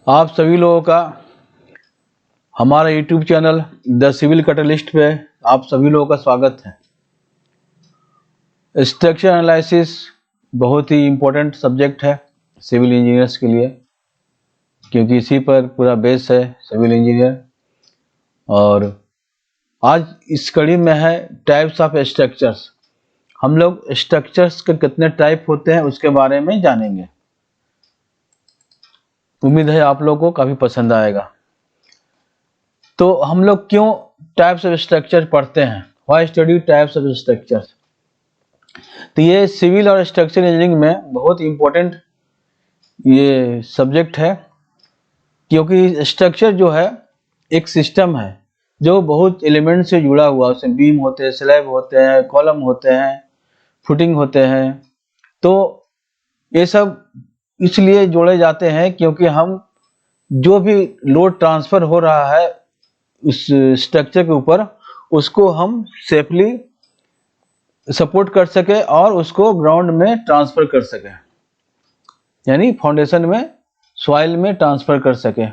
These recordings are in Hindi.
आप सभी लोगों का हमारा YouTube channel the civil catalyst पे आप सभी लोगों का स्वागत है। स्ट्रक्चर एनालिसिस बहुत ही इम्पोर्टेंट सब्जेक्ट है सिविल इंजीनियर्स के लिए, क्योंकि इसी पर पूरा बेस है सिविल इंजीनियर। और आज इस कड़ी में है टाइप्स ऑफ स्ट्रक्चर्स। हम लोग स्ट्रक्चर्स के कितने टाइप होते हैं उसके बारे में जानेंगे। उम्मीद है आप लोगों को काफ़ी पसंद आएगा। तो हम लोग क्यों टाइप्स ऑफ स्ट्रक्चर पढ़ते हैं, why study types of structures. तो ये सिविल और स्ट्रक्चर इंजीनियरिंग में बहुत इम्पोर्टेंट ये सब्जेक्ट है, क्योंकि स्ट्रक्चर जो है एक सिस्टम है जो बहुत एलिमेंट से जुड़ा हुआ है। उसमें बीम होते हैं, स्लैब होते हैं, कॉलम होते हैं, फुटिंग होते हैं। तो ये सब इसलिए जोड़े जाते हैं क्योंकि हम जो भी लोड ट्रांसफर हो रहा है उस स्ट्रक्चर के ऊपर, उसको हम सेफली सपोर्ट कर सके और उसको ग्राउंड में ट्रांसफर कर सके, यानी फाउंडेशन में, सॉइल में ट्रांसफर कर सके।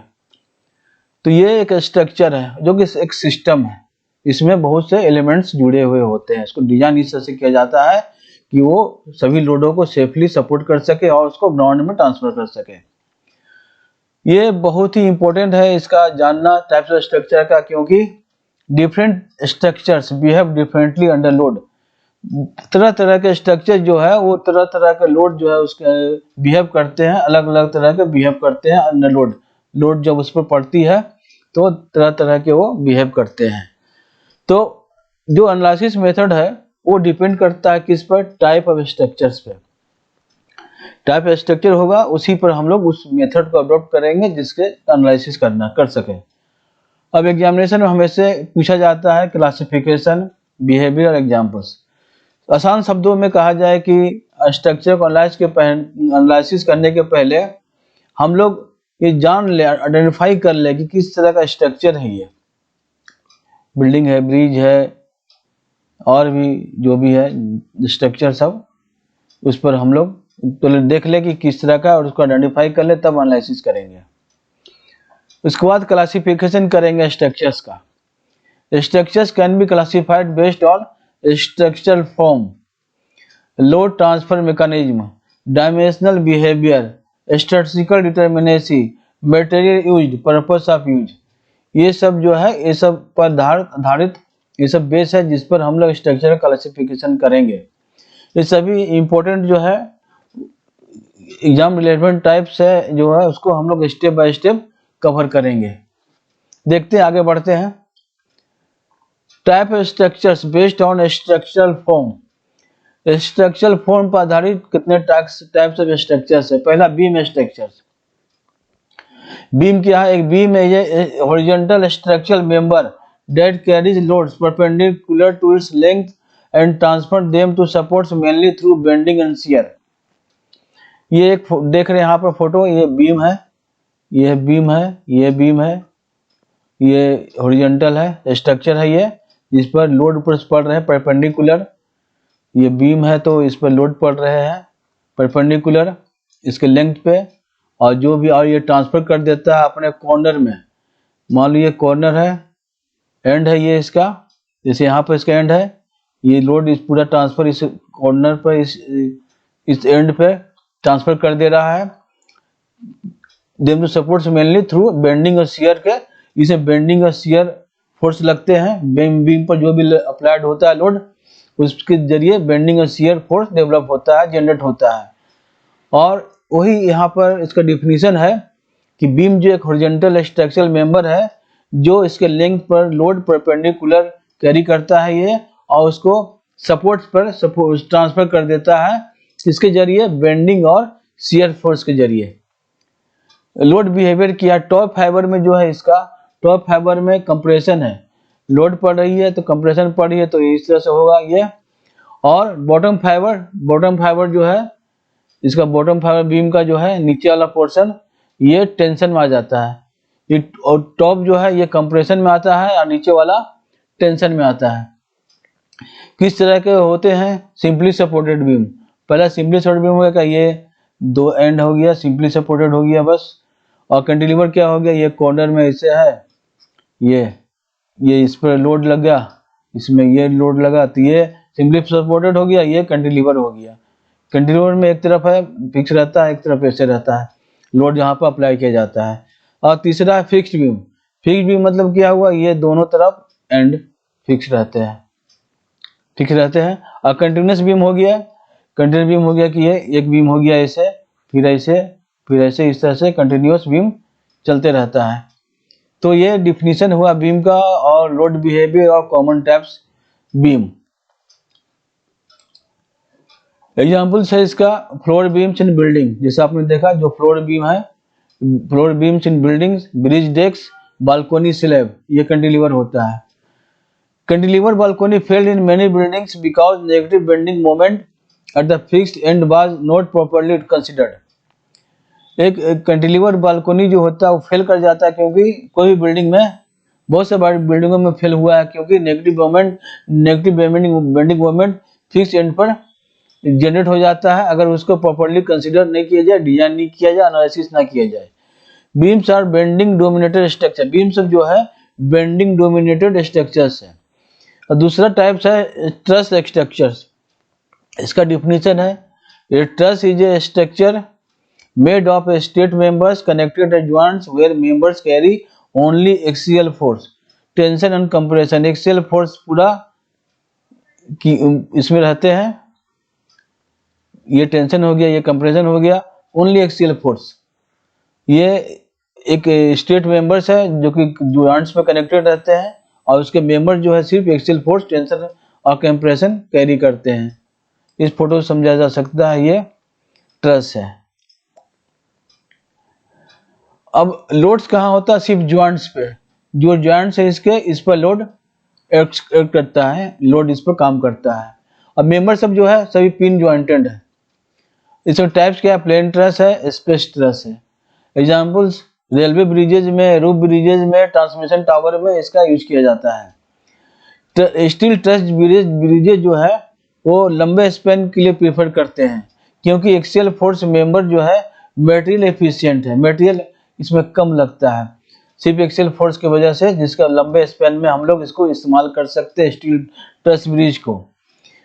तो ये एक स्ट्रक्चर है जो कि एक सिस्टम है। इसमें बहुत से एलिमेंट्स जुड़े हुए होते हैं। इसको डिजाइन इस तरह से किया जाता है कि वो सभी लोडों को सेफली सपोर्ट कर सके और उसको ग्राउंड में ट्रांसफर कर सके। ये बहुत ही इंपॉर्टेंट है इसका जानना टाइप्स ऑफ स्ट्रक्चर का, क्योंकि different structures behave differently under load. तरह तरह के स्ट्रक्चर जो है वो तरह तरह के लोड जो है उसके बिहेव करते हैं, अलग अलग तरह के बिहेव करते हैं अंडर लोड। लोड जब उस पर पड़ती है तो तरह तरह के वो बिहेव करते हैं। तो जो एनालिसिस मेथड है वो डिपेंड करता है किस पर, टाइप ऑफ स्ट्रक्चर्स पे। टाइप ऑफ स्ट्रक्चर होगा उसी पर हम लोग उस मेथड को अडॉप्ट करेंगे जिसके एनालिसिस कर सके। अब एग्जामिनेशन में हमेशा पूछा जाता है क्लासिफिकेशन, बिहेवियर, एग्जाम्पल्स। आसान शब्दों में कहा जाए कि स्ट्रक्चर को एनालिसिस करने के पहले हम लोग ये जान ले, आइडेंटिफाई कर ले कि किस तरह का स्ट्रक्चर है। ये बिल्डिंग है, ब्रिज है, और भी जो भी है स्ट्रक्चर सब, उस पर हम लोग तो देख ले कि किस तरह का, और उसको आइडेंटिफाई कर ले, तब एनालिसिस करेंगे। उसके बाद क्लासिफिकेशन करेंगे स्ट्रक्चर्स का। Structures can be classified based on structural form, load transfer mechanism, dimensional behaviour, statistical determinacy, material used, purpose of use. ये सब जो है ये सब पर आधारित ये सब बेस है जिस पर हम लोग स्ट्रक्चरल क्लासिफिकेशन करेंगे। ये सभी इंपॉर्टेंट जो है एग्जाम रिलेवेंट टाइप्स है जो है उसको हम लोग स्टेप बाय स्टेप कवर करेंगे। देखते हैं, आगे बढ़ते हैं। Type of structures based on structural form. Structural form पर आधारित कितने टाइप्स ऑफ स्ट्रक्चर्स है। पहला बीम स्ट्रक्चर्स। बीम क्या है? एक बीम है ये horizontal structural member that carries loads perpendicular to its length and transfer them to supports mainly through bending and shear। ये एक देख रहे हैं यहाँ पर फोटो, ये बीम है, ये बीम है, ये बीम है, ये हॉरिजॉन्टल है स्ट्रक्चर है ये, जिस पर लोड पड़ रहे हैं परपेंडिकुलर। ये बीम है तो इस पर लोड पड़ रहे हैं परपेंडिकुलर इसके लेंथ पे, और जो भी, और ये ट्रांसफर कर देता है अपने कॉर्नर में। मान लो ये कॉर्नर है, एंड है ये इसका, जैसे यहाँ पर इसका एंड है, ये लोड इस पूरा ट्रांसफर इस कॉर्नर पर इस एंड पे ट्रांसफर कर दे रहा है। Them to supports mainly through bending और शियर के, इसे बेंडिंग और शियर फोर्स लगते हैं। बीम पर जो भी अप्लाइड होता है लोड, उसके जरिए बेंडिंग और शियर फोर्स डेवलप होता है, जनरेट होता है। और वही यहाँ पर इसका डिफिनीशन है कि बीम जो एक हॉरिजॉन्टल स्ट्रक्चरल मेंबर है जो इसके लेंथ पर लोड परपेंडिकुलर कैरी करता है ये, और उसको सपोर्ट पर ट्रांसफर कर देता है इसके जरिए बेंडिंग और शियर फोर्स के जरिए। लोड बिहेवियर किया। टॉप फाइबर में जो है इसका, टॉप फाइबर में कंप्रेशन है, लोड पड़ रही है तो कंप्रेशन पड़ रही है तो इस तरह से होगा ये। और बॉटम फाइबर जो है इसका, बॉटम फाइबर बीम का जो है नीचे वाला पोर्शन, ये टेंशन में आ जाता है। ये और टॉप जो है ये कंप्रेशन में आता है और नीचे वाला टेंशन में आता है। किस तरह के होते हैं? Simply supported beam. पहला सिंपली सपोर्टेड बीम होगा, ये दो एंड हो गया, सिंपली सपोर्टेड हो गया बस। और कैंटिलीवर क्या हो गया, ये कॉर्नर में ऐसे है, ये इस पर लोड लग गया, इसमें ये लोड लगा, तो ये सिंपली सपोर्टेड हो गया, ये कैंटिलीवर हो गया। कैंटिलीवर में एक तरफ है फिक्स रहता है, एक तरफ ऐसे रहता है, लोड यहाँ पर अप्लाई किया जाता है। और तीसरा है फिक्स्ड बीम। फिक्स्ड बीम मतलब क्या हुआ, ये दोनों तरफ एंड फिक्स रहते हैं। और कंटिन्यूस बीम हो गया, कंटिन्यूस बीम हो गया कि ये एक बीम हो गया ऐसे, फिर ऐसे इस तरह से कंटिन्यूस बीम चलते रहता है। तो ये डिफिनीशन हुआ बीम का, और लोड बिहेवियर और कॉमन टाइप्स बीम। एग्जाम्पल्स है इसका, फ्लोर बीम्स इन बिल्डिंग, जैसे आपने देखा जो फ्लोर बीम है, फ्लोर बीम्स इन बिल्डिंग्स, ब्रिज डेक्स, बालकोनी स्लैब, ये कैंटिलीवर होता है। Cantilever balcony failed in many buildings because negative bending moment at the fixed and was not properly considered. एक कैंटिलीवर बालकोनी जो होता है वो फेल कर जाता है, क्योंकि कोई भी बिल्डिंग में, बहुत से बड़ी बिल्डिंगों में फेल हुआ है, क्योंकि negative bending moment fix and पर जनरेट हो जाता है, अगर उसको प्रॉपर्ली कंसिडर नहीं किया जाए, डिजाइन नहीं किया जाए, एनालिसिस ना किया जाए। Beams are bending dominated structure, beam सब जो है बेंडिंग डोमिनेटेड स्ट्रक्चर्स है। और दूसरा टाइप्स है ट्रस स्ट्रक्चर्स। इसका डिफिनीशन है, a truss is a structure made of straight members connected at joints where members carry only axial force, tension and compression. Axial force पूरा की इसमें रहते हैं, ये टेंशन हो गया, ये कंप्रेशन हो गया, ओनली एक्सियल फोर्स। ये एक स्ट्रेट मेंबर्स है जो कि जॉइंट्स में कनेक्टेड रहते हैं, और उसके मेंबर जो है सिर्फ एक्सियल फोर्स, टेंशन और कंप्रेशन कैरी करते हैं। इस फोटो से समझा जा सकता है ये ट्रस है। अब लोड्स कहाँ होता है, सिर्फ जॉइंट्स पे, जो जॉइंट्स है इसके, इस पर लोड एक्ट करता है, लोड इस पर काम करता है। अब मेंबर सब जो है सभी पिन जॉइंटेड है। इसमें टाइप्स क्या है, प्लेन ट्रस है, स्पेस ट्रस है। एग्जाम्पल्स, रेलवे ब्रिजेज में, रूफ ब्रिजेज में, ट्रांसमिशन टावर में इसका यूज किया जाता है। स्टील ट्रस ब्रिजेज जो है वो लंबे स्पेन के लिए प्रीफर करते हैं, क्योंकि एक्सियल फोर्स मेंबर जो है मटेरियल एफिशिएंट है, मटेरियल इसमें कम लगता है, सिर्फ एक्सियल फोर्स की वजह से, जिसका लंबे स्पेन में हम लोग इसको इस्तेमाल कर सकते हैं स्टील ट्रस ब्रिज को।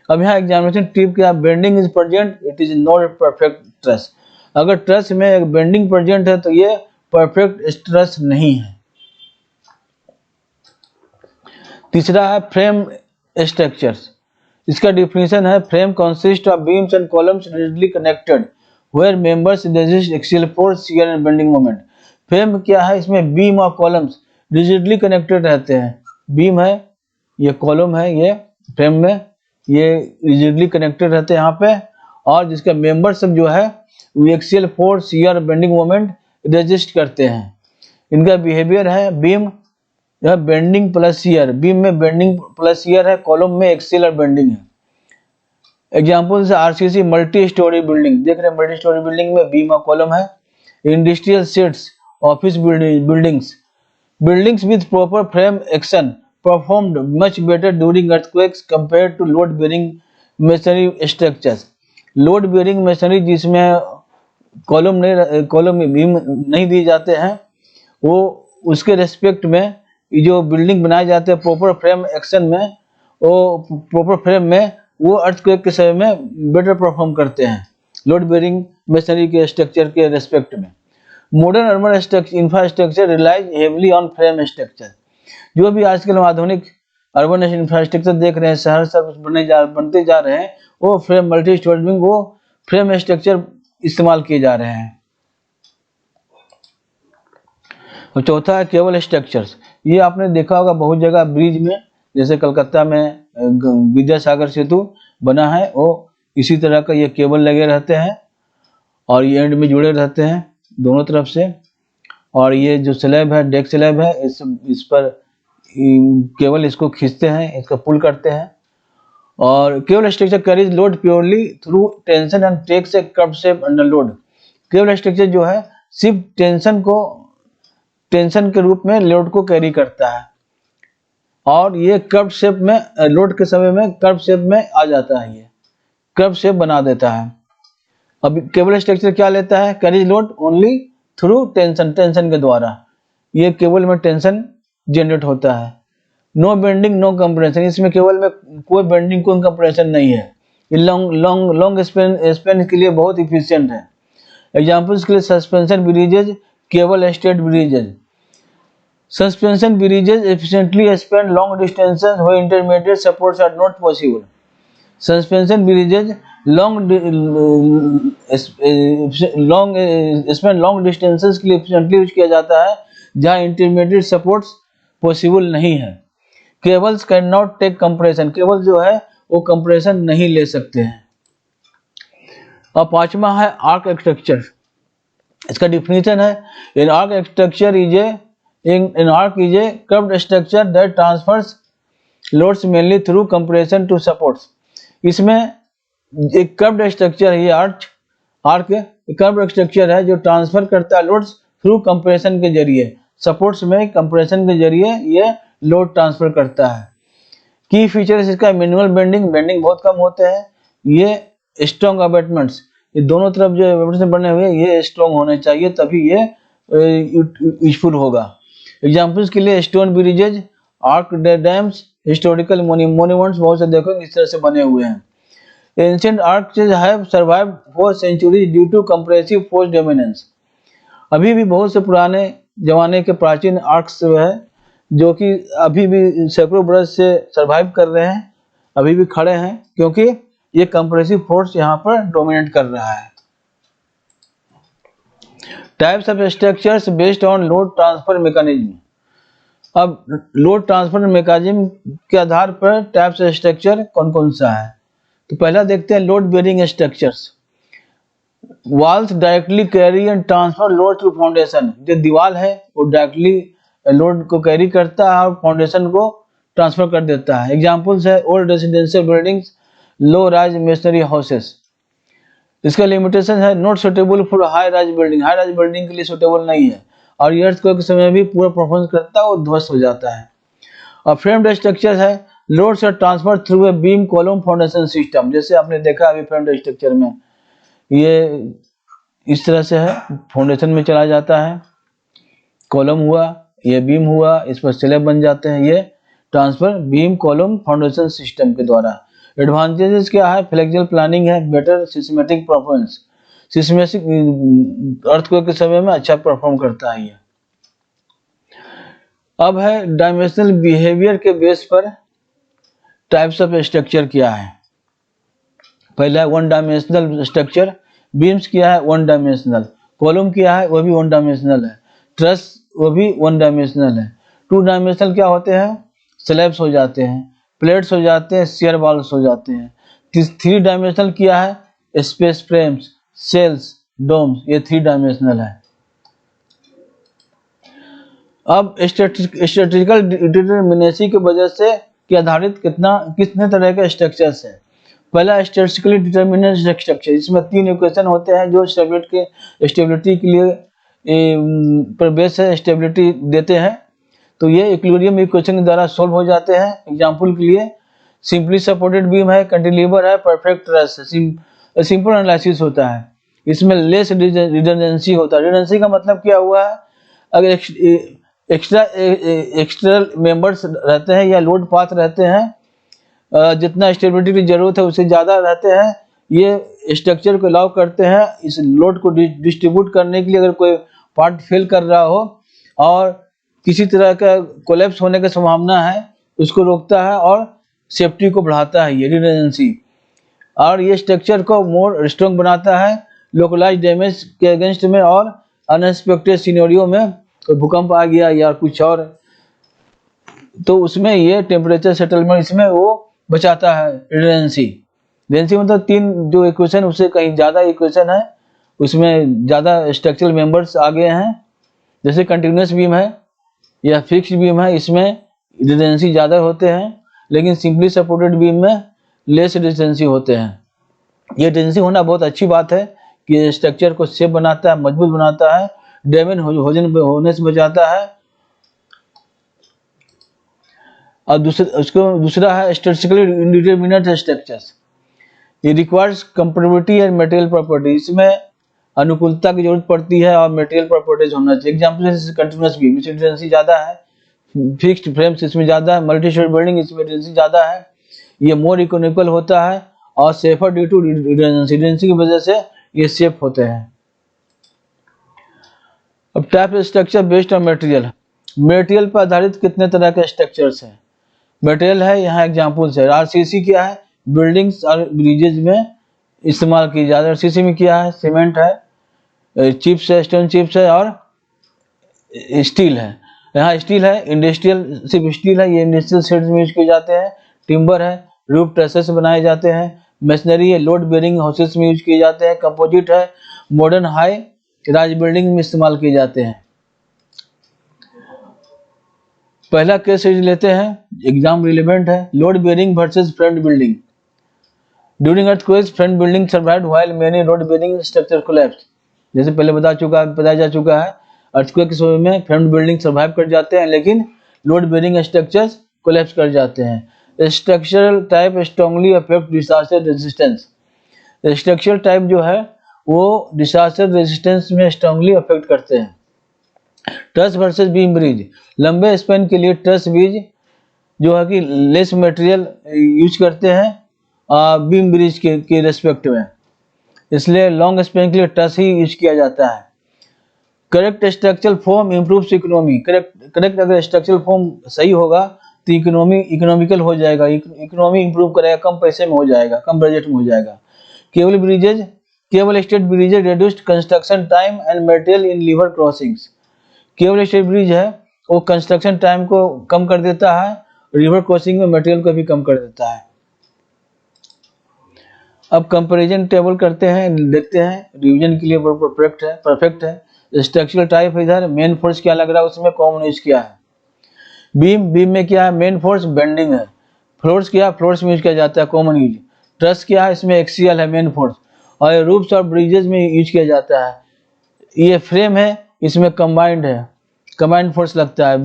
अब यहाँ एग्जामिनेशन टिप क्या, bending is present, it is not perfect truss. अगर ट्रस में एक बेंडिंग प्रेजेंट है तो ये परफेक्ट ट्रस नहीं है। तीसरा है फ्रेम स्ट्रक्चर्स। इसका डिफिनीशन है, frame consist of beams and columns rigidly connected where members resist axial force, shear and bending moment. Frame क्या है, इसमें बीम और कॉलम्स रिजिडली कनेक्टेड रहते हैं। बीम है, ये कॉलम है, ये फ्रेम में ये रिजिडली कनेक्टेड रहते हैं यहाँ पे, और जिसका मेंबर सब जो है वो axial force, shear, bending moment resist करते हैं। इनका बिहेवियर है, बीम यह बेंडिंग प्लस शियर, बीम में बेंडिंग प्लस शियर है, कॉलम में एक्सियल और बेंडिंग है। एग्जांपल्स है आरसीसी मल्टी स्टोरी बिल्डिंग, देख रहे हैं मल्टी स्टोरी बिल्डिंग में बीम और कॉलम है। Industrial sets, office buildings with proper frame action performed much better during earthquakes compared to load bearing masonry structures। Load bearing machinery जिसमें कॉलम बीम नहीं दिए जाते हैं, वो उसके रेस्पेक्ट में जो बिल्डिंग बनाए जाते हैं प्रॉपर फ्रेम एक्शन में, वो प्रॉपर फ्रेम में वो अर्थक्वेक के समय में बेटर परफॉर्म करते हैं लोड बेयरिंग मशीनरी के स्ट्रक्चर के रेस्पेक्ट में। Modern urban infrastructure relies heavily on frame structure. जो भी आजकल हम आधुनिक अर्बन इंफ्रास्ट्रक्चर देख रहे हैं, शहर बनते जा रहे हैं, वो फ्रेम मल्टी स्टोरेज बिल्डिंग, वो फ्रेम स्ट्रक्चर इस्तेमाल किए जा रहे हैं। और चौथा है केबल स्ट्रक्चर्स। ये आपने देखा होगा बहुत जगह ब्रिज में, जैसे कलकत्ता में विद्यासागर सेतु बना है, वो इसी तरह का ये केबल लगे रहते हैं और ये एंड में जुड़े रहते हैं दोनों तरफ से। और ये जो स्लैब है, डेक स्लैब है, इस पर केबल इसको खींचते हैं, इसको पुल करते हैं। और cable structure carries load purely through tension and takes a curve shape under load. Cable structure जो है सिर्फ टेंशन के रूप में लोड को कैरी करता है, और ये कर्व शेप में लोड के समय में कर्व शेप में आ जाता है, ये कर्व शेप बना देता है। अब केबल स्ट्रक्चर क्या लेता है, carries load only through tension, tension के द्वारा ये केबल में टेंशन जनरेट होता है। नो बेंडिंग नो कंप्रेशन, इसमें केबल में कोई बेंडिंग कोई कंप्रेशन नहीं है। ये लॉन्ग स्पेन के लिए बहुत इफिशियंट है। एग्जाम्पल्स के लिए suspension bridges, cable stayed bridges. Suspension bridges efficiently span long distances where intermediate supports are not possible. Suspension bridges long distances के लिए efficiently यूज किया जाता है जहां इंटरमीडिएट सपोर्ट्स पॉसिबल नहीं है। Cables cannot take compression, cable जो है वो कंप्रेशन नहीं ले सकते हैं। अब पांचवा है आर्क स्ट्रक्चर। इसका डिफिनीशन है an arc structure is an arc is a curved structure that transfers loads mainly through compression to supports. इसमें एक कर्व्ड स्ट्रक्चर है, आर्क कर्व्ड स्ट्रक्चर है जो ट्रांसफर करता है लोड्स थ्रू कंप्रेशन के जरिए, सपोर्ट्स में कंप्रेशन के जरिए ये लोड ट्रांसफर करता है। की फीचर्स इसका मिनिमल बेंडिंग, बेंडिंग बहुत कम होते हैं। ये स्ट्रॉन्ग अबैटमेंट्स, ये दोनों तरफ जो अबैटमेंट्स बने हुए हैं ये स्ट्रॉन्ग होने चाहिए तभी ये यूजफुल होगा। एग्जाम्पल्स के लिए stone bridges, arch dams, historical monuments बहुत से देखोगे इस तरह से बने हुए हैं। Ancient arches have survived for centuries due to compressive force dominance. अभी भी बहुत से पुराने जमाने के प्राचीन आर्क्स है जो कि अभी भी सैकड़ों बरस से सर्वाइव कर रहे हैं, अभी भी खड़े हैं क्योंकि ये कंप्रेसिव फोर्स यहाँ पर डोमिनेट कर रहा है। Types of structures based on load transfer mechanism. अब लोड ट्रांसफर मैकेनिज्म के आधार पर टाइप्स ऑफ स्ट्रक्चर कौन कौन सा है, तो पहला देखते हैं load bearing structures. Walls directly carry and transfer load through foundation, जो दीवार है वो डायरेक्टली लोड को कैरी करता है और फाउंडेशन को ट्रांसफर कर देता है। एग्जाम्पल्स है old residential buildings, low rise masonry houses. इसका लिमिटेशन है not suitable for high rise building, high rise building के लिए सुटेबल नहीं है और ये अर्थक्वेक के समय भी पूरा परफॉर्मेंस करता है वो ध्वस्त हो जाता है। और फ्रेम्ड स्ट्रक्चर है लोड से transfer through a beam column foundation system, जैसे आपने देखा अभी फ्रेम्ड स्ट्रक्चर में ये इस तरह से है, फाउंडेशन में चला जाता है, कॉलम हुआ, ये बीम हुआ, इस पर स्लैब बन जाते हैं, ये transfer beam column foundation system के द्वारा। एडवांटेजेस क्या है, फ्लेक्सिबल प्लानिंग है, better systematic performance, systematic earthquake के समय में अच्छा परफॉर्म करता है ये। अब है डायमेंशनल बिहेवियर के बेस पर टाइप्स ऑफ स्ट्रक्चर क्या है। पहला है वन डायमेंशनल स्ट्रक्चर, बीम्स क्या है वन डायमेंशनल, कॉलम क्या है वो भी वन डायमेंशनल है, ट्रस वो भी वन डायमेंशनल है। टू डायमेंशनल क्या होते हैं, स्लैब्स हो जाते हैं, प्लेट्स हो जाते हैं, शेयर वॉल्स हो जाते हैं। थ्री डायमेंशनल क्या है, स्पेस फ्रेम्स, सेल्स, डोम्स, ये थ्री डायमेंशनल है। अब स्टैटिस्टिकल डिटरमिनेसी की वजह से कि आधारित कितने तरह के स्ट्रक्चर्स हैं। पहला स्टैटिस्टिकली डिटरमिनेट स्ट्रक्चर, इसमें तीन इक्वेशन होते हैं जो स्टेबिलिटी के लिए पर बेस है, स्टेबिलिटी देते हैं, तो ये इक्विलिब्रियम इक्वेशन के द्वारा सॉल्व हो जाते हैं। एग्जांपल के लिए सिंपली सपोर्टेड बीम है, कैंटिलीवर है, परफेक्ट ट्रस है, सिंपल एनालिसिस होता है, इसमें लेस रिडंडेंसी होता है। रिडंडेंसी का मतलब क्या हुआ है, अगर एक्स्ट्रा मेंबर्स रहते हैं या लोड पाथ रहते हैं, जितना स्टेबिलिटी की जरूरत है उससे ज़्यादा रहते हैं, ये स्ट्रक्चर को अलाउ करते हैं इस लोड को डिस्ट्रीब्यूट करने के लिए। अगर कोई पार्ट फेल कर रहा हो और किसी तरह का कोलैप्स होने की संभावना है उसको रोकता है और सेफ्टी को बढ़ाता है ये रिडंडेंसी। और ये स्ट्रक्चर को मोर स्ट्रॉन्ग बनाता है लोकलाइज डैमेज के अगेंस्ट में और अनएक्सपेक्टेड सिनेरियो में, कोई भूकंप आ गया या कुछ और, तो उसमें ये टेम्परेचर सेटलमेंट इसमें वो बचाता है। रिडंडेंसी मतलब तीन जो इक्वेशन उससे कहीं ज़्यादा इक्वेशन है, उसमें ज़्यादा स्ट्रक्चरल मेंबर्स आ गए हैं, जैसे कंटिन्यूस बीम है या फिक्स्ड बीम है, इसमें रिडंडेंसी ज़्यादा होते हैं, लेकिन सिंपली सपोर्टेड बीम में लेस रिडंडेंसी होते हैं। ये रिडंडेंसी होना बहुत अच्छी बात है कि स्ट्रक्चर को सेफ बनाता है, मजबूत बनाता है, डैमेज होने से बचाता है। और दूसरा है स्टैटिस्टिकली इंडिटरमिनेट स्ट्रक्चर्स, ये requires compatibility and material property, इसमें अनुकूलता की जरूरत पड़ती है और मटेरियल प्रॉपर्टीज होना चाहिए। एग्जाम्पल जैसे कंटिन्यूअस बीम, इसमें डेंसिटी ज़्यादा है, फिक्स्ड फ्रेम्स इसमें ज़्यादा है, मल्टी स्टोरी बिल्डिंग इसमें डेंसिटी ज़्यादा है, ये मोर इकोनॉमिकल होता है और सेफर ड्यू टू रिडेंडेंसी की वजह से ये सेफ होते हैं। अब type structure based on material, material पर आधारित कितने तरह के स्ट्रक्चर्स हैं। मटेरियल है, यहाँ एग्जाम्पल्स है। आरसीसी क्या है, बिल्डिंग्स और ब्रिजेज में इस्तेमाल की जाती है। आरसीसी में क्या है, सीमेंट है, चिप्स है, स्टोन चिप्स है और स्टील है। यहाँ स्टील है, इंडस्ट्रियल सिर्फ स्टील है, ये इंडस्ट्रियल शेड्स में यूज किए जाते हैं। टिम्बर है, रूफ ट्रसेस बनाए जाते हैं। मशीनरी है, लोड बेरिंग हाउसेस में यूज किए जाते हैं। कंपोजिट है, मॉडर्न हाई राज बिल्डिंग में इस्तेमाल किए जाते हैं। पहला केस लेते हैं, एग्जाम रिलेवेंट है, load bearing versus front building. During earthquakes front building survived while many load bearing structure collapsed. जैसे पहले बताया जा चुका है, अर्थक्वेक के समय में फ्रंट बिल्डिंग सर्वाइव कर जाते हैं लेकिन लोड बेरिंग स्ट्रक्चर्स कोलैप्स कर जाते हैं। Structural type strongly affect disaster resistance. Structural type जो है वो डिसास्टर रेजिस्टेंस में स्ट्रांगली अफेक्ट करते हैं। ट्रस वर्सेस बीम ब्रिज, लंबे स्पैन के लिए ट्रस ब्रिज जो है कि लेस मटेरियल यूज करते हैं बीम ब्रिज के रेस्पेक्ट में, इसलिए लॉन्ग स्पैन के लिए ट्रस ही यूज किया जाता है। Correct structural form improves economy, correct अगर स्ट्रक्चरल फॉर्म सही होगा तो इकोनॉमिकल हो जाएगा, इकोनॉमी इंप्रूव करेगा, कम पैसे में हो जाएगा, कम बजट में हो जाएगा। Cable stayed bridges reduced construction time and material in river crossings. Cable stayed bridge है वो कंस्ट्रक्शन टाइम को कम कर देता है, रिवर क्रॉसिंग में मटेरियल को भी कम कर देता है। अब कंपैरिजन टेबल करते हैं, देखते हैं, रिवीजन के लिए परफेक्ट है। स्ट्रक्चरल टाइप इधर मेन फोर्स क्या लग रहा है, उसमें कॉमन यूज किया है। बीम में क्या है, मेन फोर्स बेंडिंग है। फ्लोर्स क्या है, फ्लोर्स में यूज किया जाता है, कॉमन यूज। ट्रस क्या है, इसमें एक्सियल है मेन फोर्स, और रूफ्स और ब्रिजेज में यूज किया जाता है। ये फ्रेम है, इसमें कंबाइंड है, कंबाइंड फोर्स लगता है,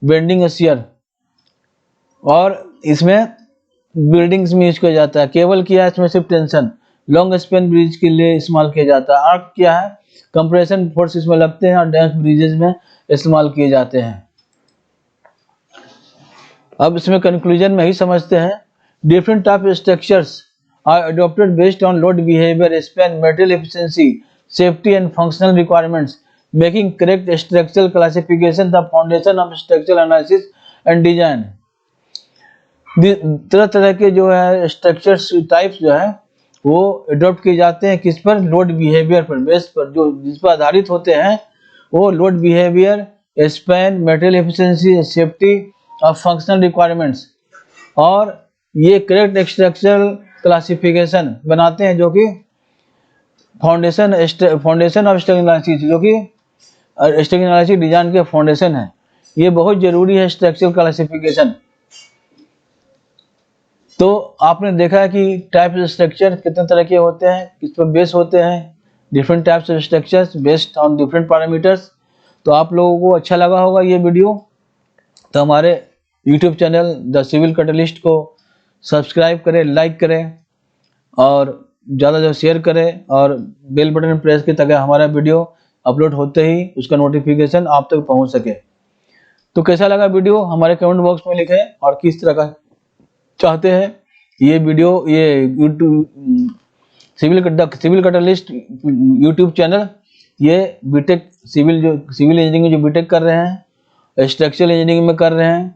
बेंडिंग शियर, और इसमें बिल्डिंग्स में यूज किया जाता है। केबल क्या है, इसमें सिर्फ टेंशन, लॉन्ग स्पैन ब्रिज के लिए इस्तेमाल किया जाता है। आर्क क्या है, कंप्रेशन फोर्स इसमें लगते हैं और डेंस ब्रिजेज में इस्तेमाल किए जाते हैं। अब इसमें कंक्लूजन में ही समझते हैं, different type structures are adopted based on load behaviour, span, material efficiency, safety and functional requirements, making correct structural classification the foundation of structural analysis and design. तरह तरह के जो है स्ट्रक्चर्स टाइप्स जो है वो अडॉप्ट किए जाते हैं, किस पर, लोड बिहेवियर पर, बेस पर, जो जिस पर आधारित होते हैं वो load behaviour, span, material efficiency, safety और फंक्शनल रिक्वायरमेंट्स, और ये करेक्ट स्ट्रक्चरल क्लासिफिकेशन बनाते हैं जो कि फाउंडेशन ऑफ स्ट्रक्चरल एनालिसिस, जो कि स्ट्रक्चरल एनालिसिस डिजाइन के फाउंडेशन है। ये बहुत जरूरी है स्ट्रक्चरल क्लासिफिकेशन। तो आपने देखा है कि टाइप स्ट्रक्चर कितने तरह के होते हैं, किस पर बेस होते हैं, different types of structures based on different parameters. तो आप लोगों को अच्छा लगा होगा ये वीडियो, तो हमारे YouTube channel the civil catalyst को सब्सक्राइब करें, लाइक करें और ज़्यादा ज़्यादा शेयर करें, और बेल बटन प्रेस करें ताकि हमारा वीडियो अपलोड होते ही उसका नोटिफिकेशन आप तक पहुंच सके। तो कैसा लगा वीडियो हमारे कमेंट बॉक्स में लिखें, और किस तरह का चाहते हैं ये वीडियो, ये YouTube civil catalyst YouTube channel, ये बीटेक सिविल इंजीनियरिंग जो बीटेक कर रहे हैं, स्ट्रक्चरल इंजीनियरिंग में कर रहे हैं,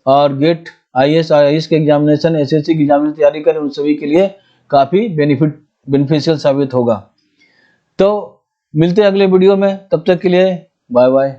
और गेट IAS के एग्जामिनेशन, SSC की एग्जामिनेशन तैयारी करें, उन सभी के लिए काफ़ी बेनिफिशियल साबित होगा। तो मिलते हैं अगले वीडियो में, तब तक के लिए बाय बाय।